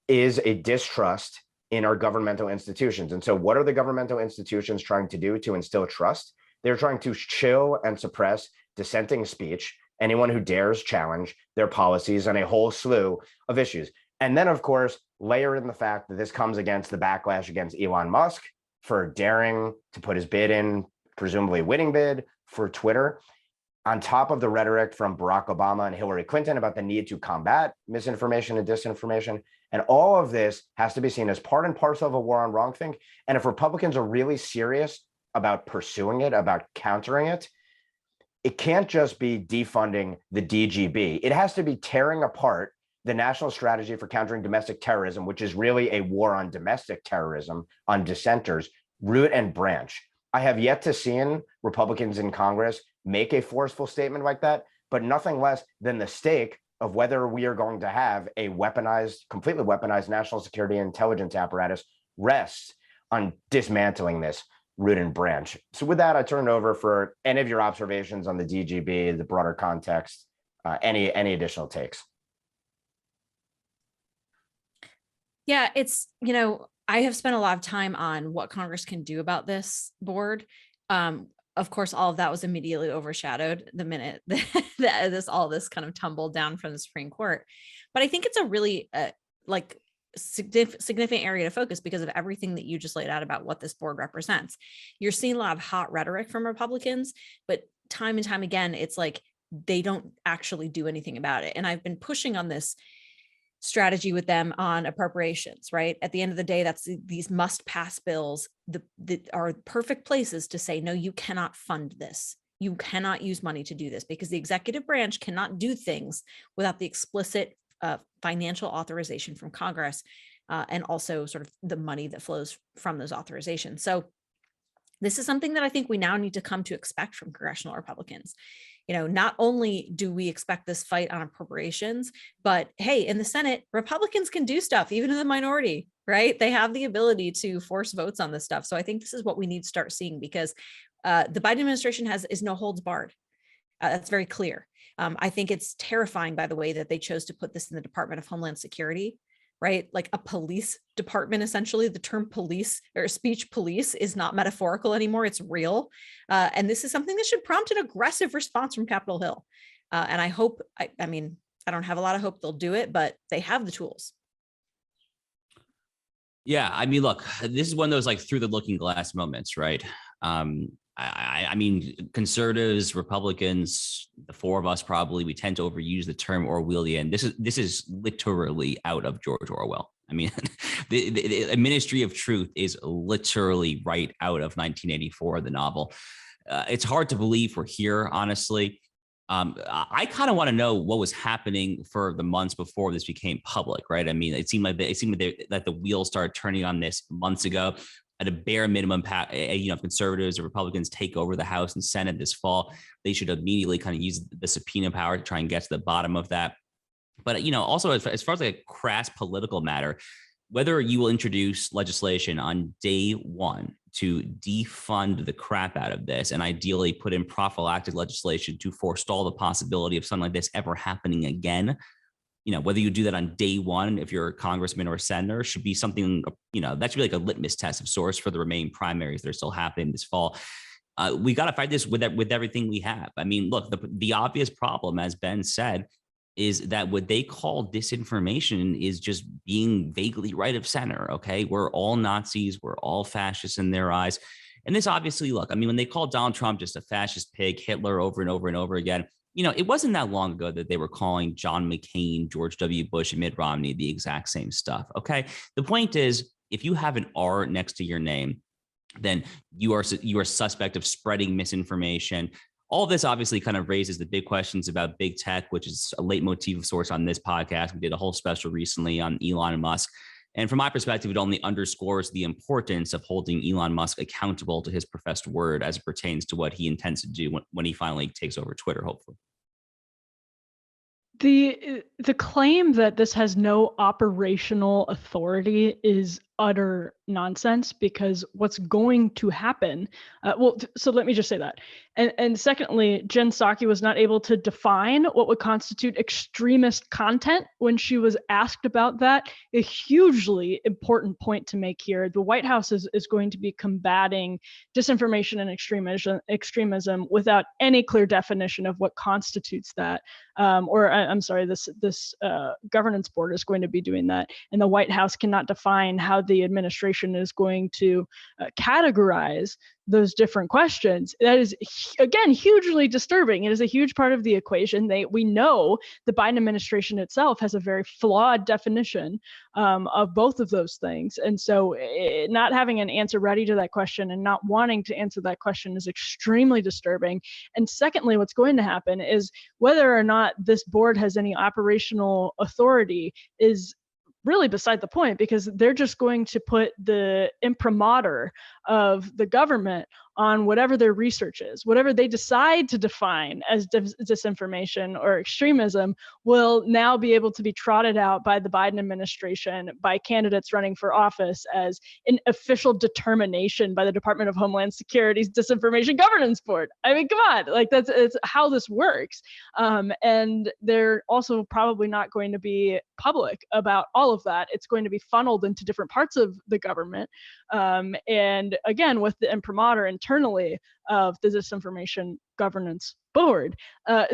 is a distrust in our governmental institutions. And so what are the governmental institutions trying to do to instill trust? They're trying to chill and suppress dissenting speech, anyone who dares challenge their policies on a whole slew of issues. And then, of course, layer in the fact that this comes against the backlash against Elon Musk for daring to put his bid in, presumably winning bid, for Twitter, on top of the rhetoric from Barack Obama and Hillary Clinton about the need to combat misinformation and disinformation. And all of this has to be seen as part and parcel of a war on wrongthink. And if Republicans are really serious about pursuing it, about countering it, it can't just be defunding the DGB. It has to be tearing apart the national strategy for countering domestic terrorism, which is really a war on domestic terrorism, on dissenters, root and branch. I have yet to see Republicans in Congress make a forceful statement like that, but nothing less than the stake of whether we are going to have a weaponized, completely weaponized national security and intelligence apparatus rests on dismantling this root and branch. So with that, I turn it over for any of your observations on the DGB, the broader context, any additional takes. Yeah, it's, I have spent a lot of time on what Congress can do about this board. Of course, all of that was immediately overshadowed the minute that all this kind of tumbled down from the Supreme Court. But I think it's a really significant area to focus because of everything that you just laid out about what this board represents. You're seeing a lot of hot rhetoric from Republicans, but time and time again, it's like they don't actually do anything about it. And I've been pushing on this strategy with them on appropriations, right? At the end of the day, that's these must pass bills that are perfect places to say, no, you cannot fund this. You cannot use money to do this because the executive branch cannot do things without the explicit financial authorization from Congress and also sort of the money that flows from those authorizations. So this is something that I think we now need to come to expect from congressional Republicans. Not only do we expect this fight on appropriations, but hey, in the Senate, Republicans can do stuff, even in the minority, right? They have the ability to force votes on this stuff. So I think this is what we need to start seeing because the Biden administration is no holds barred. That's very clear. I think it's terrifying, by the way, that they chose to put this in the Department of Homeland Security, right? Like a police department, essentially. The term police or speech police is not metaphorical anymore. It's real. And this is something that should prompt an aggressive response from Capitol Hill. And I hope, I mean, I don't have a lot of hope they'll do it, but they have the tools. Yeah, I mean, look, this is one of those like through the looking glass moments, right? I mean, conservatives, Republicans, the four of us probably, we tend to overuse the term Orwellian. This is literally out of George Orwell. I mean, the Ministry of Truth is literally right out of 1984, the novel. It's hard to believe we're here, honestly. I kind of want to know what was happening for the months before this became public, right? I mean, it seemed like that the wheels started turning on this months ago. At a bare minimum, if conservatives or Republicans take over the House and Senate this fall, they should immediately kind of use the subpoena power to try and get to the bottom of that. But, also as far as like a crass political matter, whether you will introduce legislation on day one to defund the crap out of this and ideally put in prophylactic legislation to forestall the possibility of something like this ever happening again, whether you do that on day one, if you're a congressman or a senator, should be something, that should be like a litmus test of sorts for the remaining primaries that are still happening this fall. We got to fight this with everything we have. I mean, look, the obvious problem, as Ben said, is that what they call disinformation is just being vaguely right of center. Okay, we're all Nazis, we're all fascists in their eyes. And this obviously, look, I mean, when they called Donald Trump just a fascist pig, Hitler over and over and over again, it wasn't that long ago that they were calling John McCain, George W. Bush, and Mitt Romney the exact same stuff. Okay. The point is, if you have an R next to your name, then you are suspect of spreading misinformation. All this obviously kind of raises the big questions about big tech, which is a leitmotif of sorts on this podcast. We did a whole special recently on Elon Musk. And from my perspective, it only underscores the importance of holding Elon Musk accountable to his professed word as it pertains to what he intends to do when he finally takes over Twitter, hopefully. The claim that this has no operational authority is utter nonsense, because what's going to happen, so let me just say that. And secondly, Jen Psaki was not able to define what would constitute extremist content when she was asked about that. A hugely important point to make here. The White House is going to be combating disinformation and extremism without any clear definition of what constitutes that. This governance board is going to be doing that. And the White House cannot define how the administration is going to categorize those different questions. That is, again, hugely disturbing. It is a huge part of the equation. We know the Biden administration itself has a very flawed definition of both of those things. And so not having an answer ready to that question and not wanting to answer that question is extremely disturbing. And secondly, what's going to happen is whether or not this board has any operational authority is really beside the point, because they're just going to put the imprimatur of the government on whatever their research is. Whatever they decide to define as disinformation or extremism will now be able to be trotted out by the Biden administration, by candidates running for office, as an official determination by the Department of Homeland Security's Disinformation Governance Board. I mean, come on, like it's how this works. And they're also probably not going to be public about all of that. It's going to be funneled into different parts of the government. And again, with the imprimatur internally of the Disinformation Governance Board.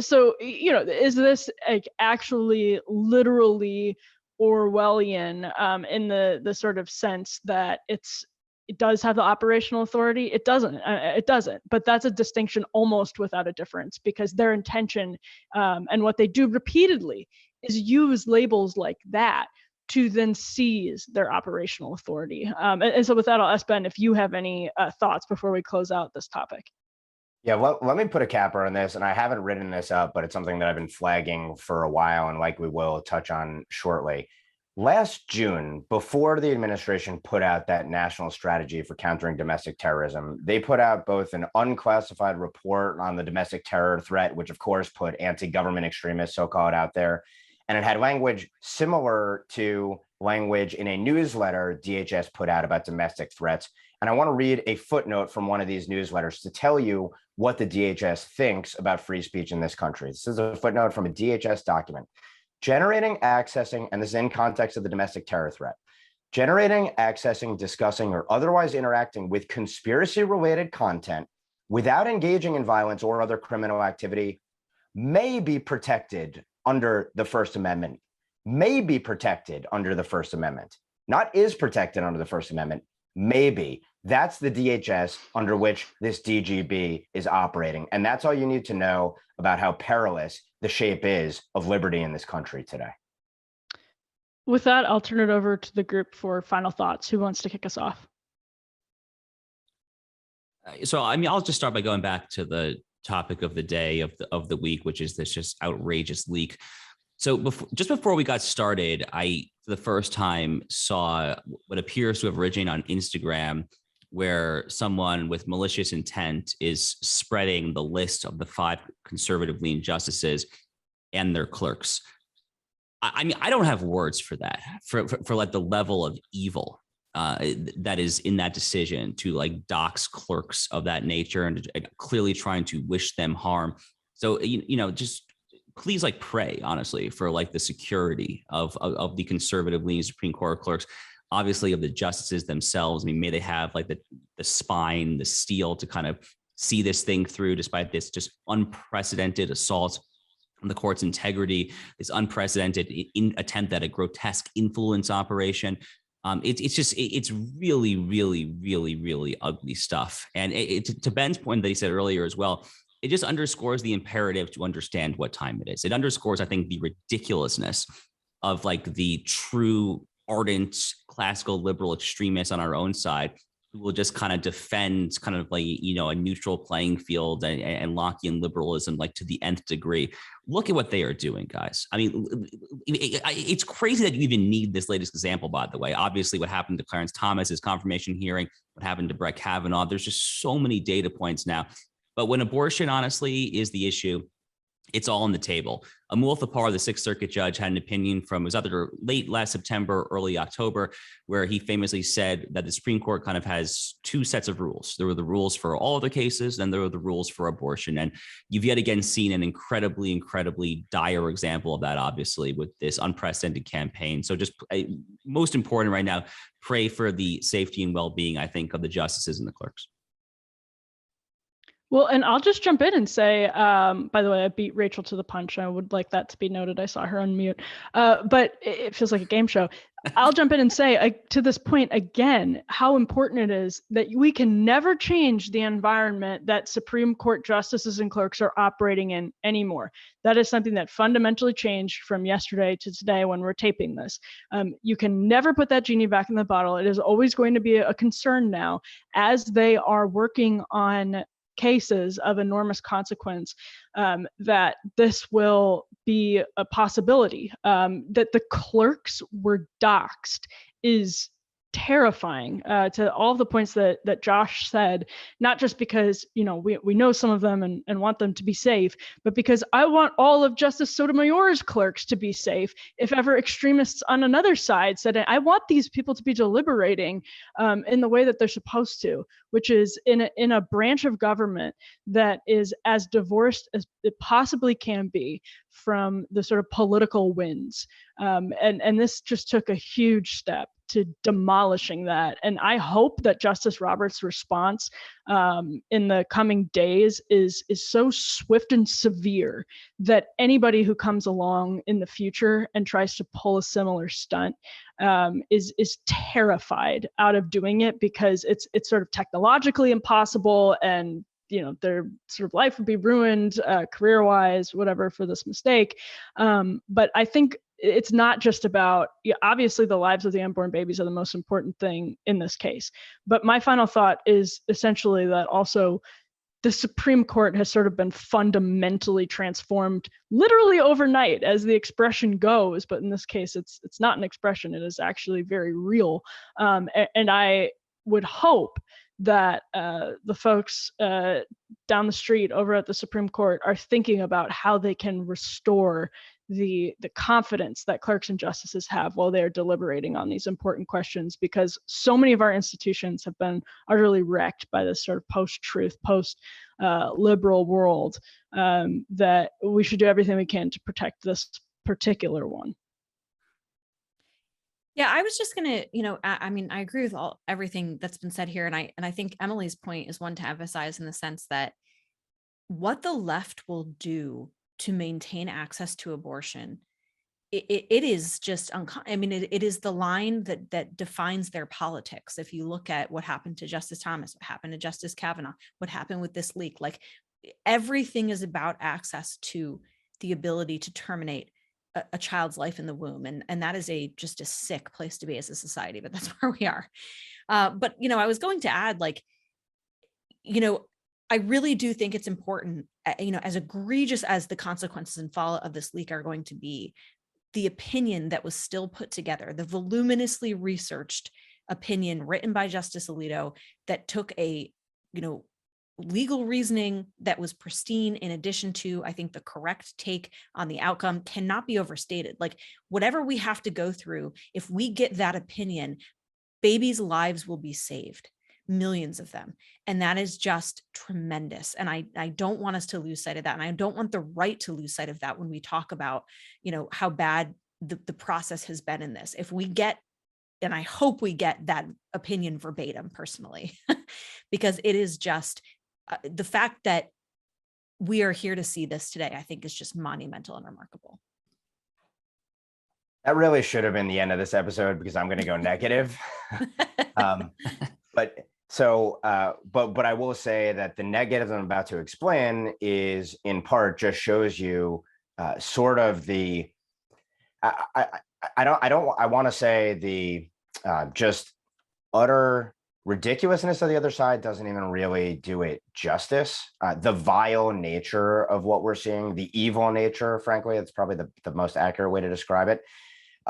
So, is this like actually literally Orwellian in the sort of sense that it does have the operational authority? It doesn't. But that's a distinction almost without a difference, because their intention and what they do repeatedly is use labels like that to then seize their operational authority. And so with that, I'll ask Ben if you have any thoughts before we close out this topic. Yeah, let me put a capper on this, and I haven't written this up, but it's something that I've been flagging for a while and likely will touch on shortly. Last June, before the administration put out that national strategy for countering domestic terrorism, they put out both an unclassified report on the domestic terror threat, which of course put anti-government extremists, so-called, out there. And it had language similar to language in a newsletter DHS put out about domestic threats. And I want to read a footnote from one of these newsletters to tell you what the DHS thinks about free speech in this country. This is a footnote from a DHS document. Generating, accessing, and this is in context of the domestic terror threat, generating, accessing, discussing, or otherwise interacting with conspiracy-related content without engaging in violence or other criminal activity may be protected under the First Amendment. May be protected under the First Amendment. Not is protected under the First Amendment. Maybe. That's the DHS under which this DGB is operating. And that's all you need to know about how perilous the shape is of liberty in this country today. With that, I'll turn it over to the group for final thoughts. Who wants to kick us off? So, I mean, I'll just start by going back to the topic of the day of the week, which is this just outrageous leak. So just before we got started, I, for the first time, saw what appears to have originated on Instagram, where someone with malicious intent is spreading the list of the 5 conservative lean justices and their clerks. I mean, I don't have words for that, for like the level of evil that is in that decision to like dox clerks of that nature and clearly trying to wish them harm. So, you know, just please like pray, honestly, for like the security of the conservative leaning Supreme Court clerks, obviously of the justices themselves. I mean, may they have like the spine, the steel to kind of see this thing through despite this just unprecedented assault on the court's integrity, this unprecedented attempt at a grotesque influence operation. It's really, really, really, really ugly stuff. And to Ben's point that he said earlier as well, it just underscores the imperative to understand what time it is. It underscores, I think, the ridiculousness of like the true ardent classical liberal extremists on our own side who will just kind of defend kind of like, you know, a neutral playing field and Lockean liberalism like to the nth degree. Look at what they are doing, guys. I mean, it's crazy that you even need this latest example, by the way. Obviously, what happened to Clarence Thomas's confirmation hearing, what happened to Brett Kavanaugh, there's just so many data points now. But when abortion, honestly, is the issue, it's all on the table. Amul Thapar, the Sixth Circuit judge, had an opinion from, it was either late last September, early October, where he famously said that the Supreme Court kind of has 2 sets of rules. There were the rules for all other cases, then there were the rules for abortion. And you've yet again seen an incredibly, incredibly dire example of that, obviously, with this unprecedented campaign. So just most important right now, pray for the safety and well-being, I think, of the justices and the clerks. Well, and I'll just jump in and say, by the way, I beat Rachel to the punch. I would like that to be noted. I saw her unmute, but it feels like a game show. I'll jump in and say to this point again, how important it is that we can never change the environment that Supreme Court justices and clerks are operating in anymore. That is something that fundamentally changed from yesterday to today when we're taping this. You can never put that genie back in the bottle. It is always going to be a concern now as they are working on cases of enormous consequence, that this will be a possibility. That the clerks were doxxed is terrifying, to all of the points that Josh said, not just because, you know, we know some of them and want them to be safe, but because I want all of Justice Sotomayor's clerks to be safe. If ever extremists on another side said, I want these people to be deliberating in the way that they're supposed to, which is in a branch of government that is as divorced as it possibly can be from the sort of political winds. And this just took a huge step to demolishing that. And I hope that Justice Roberts' response in the coming days is so swift and severe that anybody who comes along in the future and tries to pull a similar stunt is terrified out of doing it, because it's sort of technologically impossible, and you know, their sort of life would be ruined career-wise, whatever, for this mistake. But I think it's not just about, obviously the lives of the unborn babies are the most important thing in this case. But my final thought is essentially that also the Supreme Court has sort of been fundamentally transformed literally overnight, as the expression goes. But in this case, it's not an expression. It is actually very real. And I would hope that the folks down the street over at the Supreme Court are thinking about how they can restore the confidence that clerks and justices have while they're deliberating on these important questions, because so many of our institutions have been utterly wrecked by this sort of post-truth, post liberal world, that we should do everything we can to protect this particular one. Yeah, I was just gonna, I mean, I agree with everything that's been said here, and I think Emily's point is one to emphasize in the sense that what the left will do to maintain access to abortion, it is just I mean, it is the line that defines their politics. If you look at what happened to Justice Thomas, what happened to Justice Kavanaugh, what happened with this leak, like everything is about access to the ability to terminate a child's life in the womb. And that is just a sick place to be as a society, but that's where we are. But, I was going to add, like, I really do think it's important, as egregious as the consequences and fallout of this leak are going to be, the opinion that was still put together, the voluminously researched opinion written by Justice Alito that took a, legal reasoning that was pristine, in addition to, I think, the correct take on the outcome, cannot be overstated. Like, whatever we have to go through, if we get that opinion, babies' lives will be saved, millions of them. And that is just tremendous. And I don't want us to lose sight of that. And I don't want the right to lose sight of that when we talk about, how bad the process has been in this. If we get, and I hope we get that opinion verbatim personally, because it is just, the fact that we are here to see this today, I think, is just monumental and remarkable. That really should have been the end of this episode, because I'm going to go negative. But I will say that the negative I'm about to explain is in part just shows you sort of the, I want to say the just utter ridiculousness of the other side doesn't even really do it justice. The vile nature of what we're seeing, the evil nature, frankly, it's probably the most accurate way to describe it.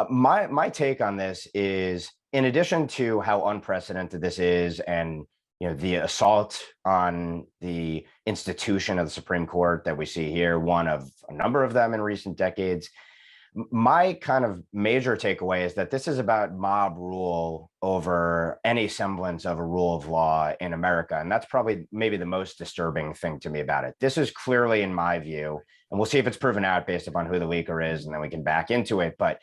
My take on this is, in addition to how unprecedented this is, and the assault on the institution of the Supreme Court that we see here, one of a number of them in recent decades, my kind of major takeaway is that this is about mob rule over any semblance of a rule of law in America. And that's probably maybe the most disturbing thing to me about it. This is clearly, in my view, and we'll see if it's proven out based upon who the leaker is, and then we can back into it. But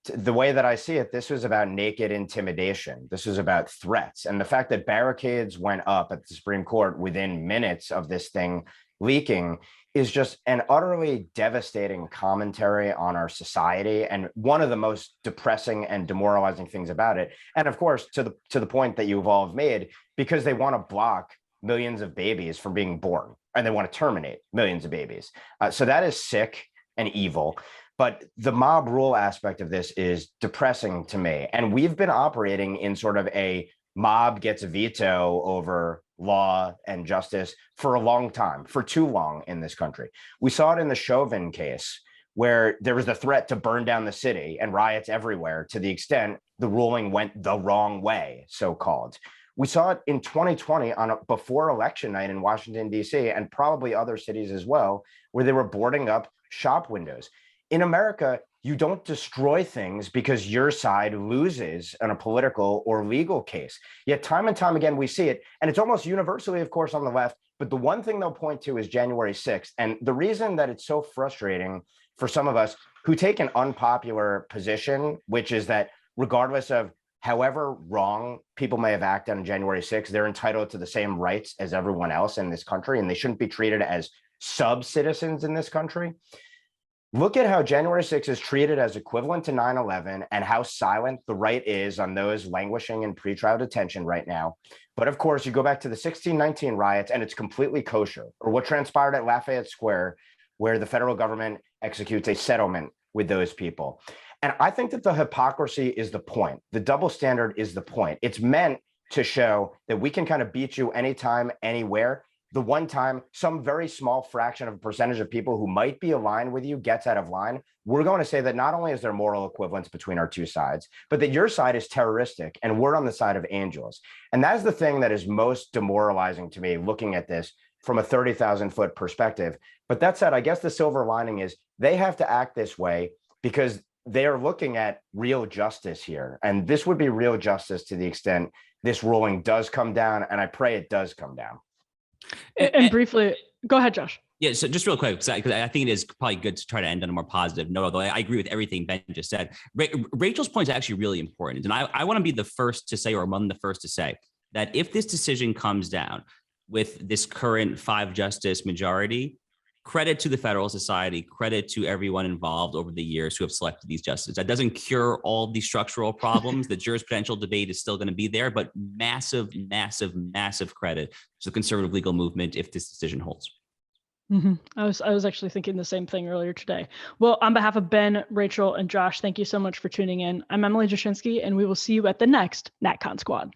the way that I see it, this was about naked intimidation. This was about threats. And the fact that barricades went up at the Supreme Court within minutes of this thing leaking is just an utterly devastating commentary on our society, and one of the most depressing and demoralizing things about it. And of course, to the point that you've all made, because they want to block millions of babies from being born, and they want to terminate millions of babies. So that is sick and evil. But the mob rule aspect of this is depressing to me. And we've been operating in sort of a mob gets a veto over law and justice for a long time, for too long in this country. We saw it in the Chauvin case, where there was the threat to burn down the city and riots everywhere, to the extent the ruling went the wrong way, so-called. We saw it in 2020 before election night in Washington, D.C., and probably other cities as well, where they were boarding up shop windows. In America, you don't destroy things because your side loses in a political or legal case. Yet time and time again, we see it. And it's almost universally, of course, on the left. But the one thing they'll point to is January 6th. And the reason that it's so frustrating for some of us who take an unpopular position, which is that regardless of however wrong people may have acted on January 6th, they're entitled to the same rights as everyone else in this country, and they shouldn't be treated as sub-citizens in this country. Look at how January 6th is treated as equivalent to 9/11, and how silent the right is on those languishing in pretrial detention right now. But of course, you go back to the 1619 riots and it's completely kosher, or what transpired at Lafayette Square, where the federal government executes a settlement with those people. And I think that the hypocrisy is the point. The double standard is the point. It's meant to show that we can kind of beat you anytime, anywhere. The one time some very small fraction of a percentage of people who might be aligned with you gets out of line, we're going to say that not only is there moral equivalence between our two sides, but that your side is terroristic and we're on the side of angels. And that's the thing that is most demoralizing to me, looking at this from a 30,000-foot perspective. But that said, I guess the silver lining is they have to act this way because they are looking at real justice here. And this would be real justice to the extent this ruling does come down, and I pray it does come down. And briefly, go ahead, Josh. Yeah, so just real quick, because I think it is probably good to try to end on a more positive note, although I agree with everything Ben just said. Rachel's point is actually really important. And I want to be the first to say, or among the first to say, that if this decision comes down with this current 5-justice majority, credit to the Federal Society, credit to everyone involved over the years who have selected these justices. That doesn't cure all the structural problems. The jurisprudential debate is still going to be there, but massive, massive, massive credit to the conservative legal movement if this decision holds. Mm-hmm. I was actually thinking the same thing earlier today. Well, on behalf of Ben, Rachel, and Josh, thank you so much for tuning in. I'm Emily Jashinsky, and we will see you at the next NatCon Squad.